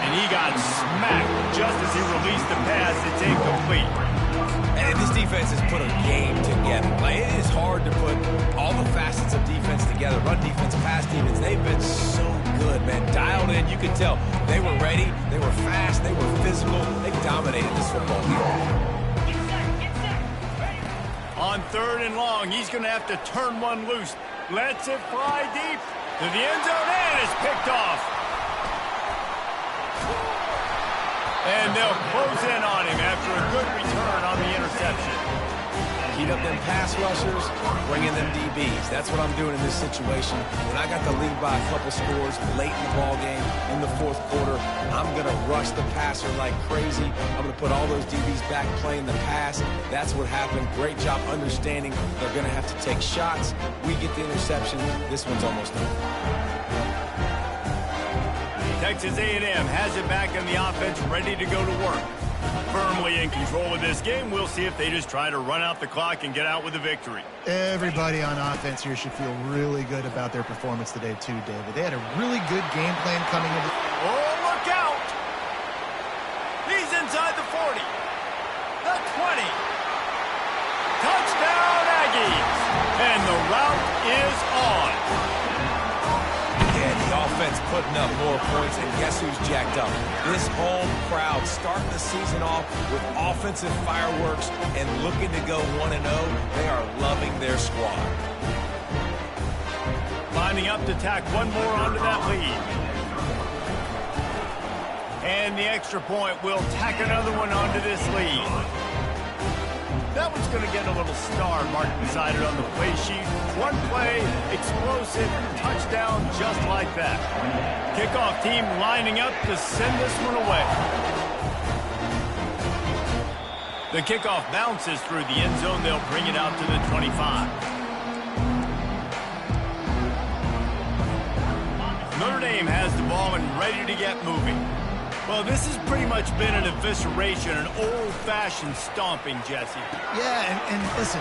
And he got smacked just as he released the pass. It's incomplete. And this defense has put a game together. Like, it is hard to put all the facets of defense together. Run defense, pass defense. They've been so good, man. Dialed in. You could tell they were ready. They were fast. They were physical. They dominated this football game. On 3rd and long, he's going to have to turn one loose. Lets it fly deep to the end zone, and it's picked off. And they'll close in on him after a good return on the interception. Heat up them pass rushers, bring in them DBs. That's what I'm doing in this situation. When I got the lead by a couple scores late in the ball game, in the 4th quarter, I'm going to rush the passer like crazy. I'm going to put all those DBs back playing the pass. That's what happened. Great job understanding they're going to have to take shots. We get the interception. This one's almost over. Texas A&M has it back in the offense, ready to go to work. Firmly in control of this game. We'll see if they just try to run out the clock and get out with a victory. Everybody on offense here should feel really good about their performance today, too, David. They had a really good game plan coming into... Oh, look out! He's inside the 40. The 20. Touchdown, Aggies! And the route is on. Offense putting up more points, and guess who's jacked up? This home crowd starting the season off with offensive fireworks and looking to go 1-0. They are loving their squad. Lining up to tack one more onto that lead. And the extra point will tack another one onto this lead. That one's going to get a little star marked beside it on the play sheet. One play, explosive, touchdown just like that. Kickoff team lining up to send this one away. The kickoff bounces through the end zone. They'll bring it out to the 25. Notre Dame has the ball and ready to get moving. Well, this has pretty much been an evisceration, an old-fashioned stomping, Jesse. Yeah, and listen,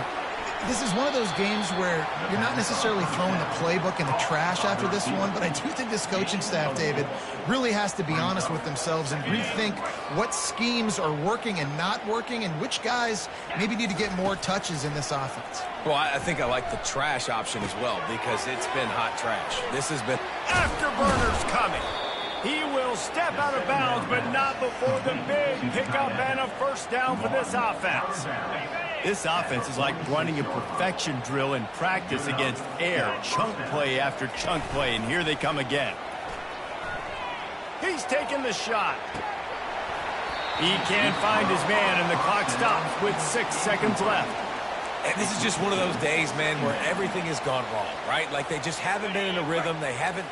this is one of those games where you're not necessarily throwing the playbook in the trash after this one, but I do think this coaching staff, David, really has to be honest with themselves and rethink what schemes are working and not working and which guys maybe need to get more touches in this offense. Well, I think I like the trash option as well because it's been hot trash. This has been... Afterburners coming. He will He'll step out of bounds, but not before the big pickup and a first down for this offense. This offense is like running a perfection drill in practice against air, chunk play after chunk play, and here they come again. He's taking the shot. He can't find his man, and the clock stops with 6 seconds left. And this is just one of those days, man, where everything has gone wrong, right? Like they just haven't been in a rhythm. They haven't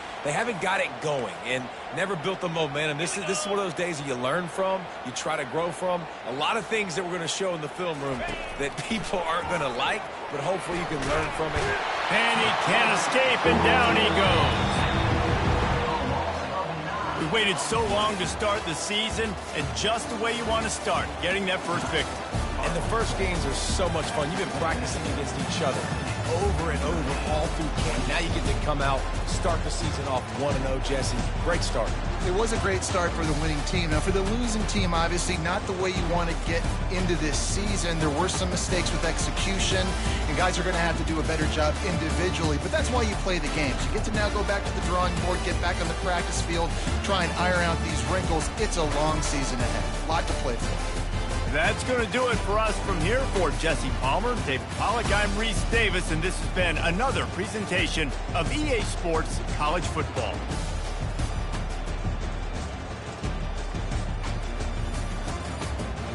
got it going and never built the momentum. This is one of those days that you learn from, you try to grow from. A lot of things that we're going to show in the film room that people aren't going to like, but hopefully you can learn from it. And he can't escape, and down he goes. We waited so long to start the season, and just the way you want to start, getting that first victory. And the first games are so much fun. You've been practicing against each other over and over all through camp. Now you get to come out, start the season off 1-0, Jesse. Great start. It was a great start for the winning team. Now, for the losing team, obviously not the way you want to get into this season. There were some mistakes with execution, and guys are going to have to do a better job individually. But that's why you play the games. You get to now go back to the drawing board, get back on the practice field, try and iron out these wrinkles. It's a long season ahead. A lot to play for. That's going to do it for us from here. For Jesse Palmer, David Pollack, I'm Reese Davis, and this has been another presentation of EA Sports College Football.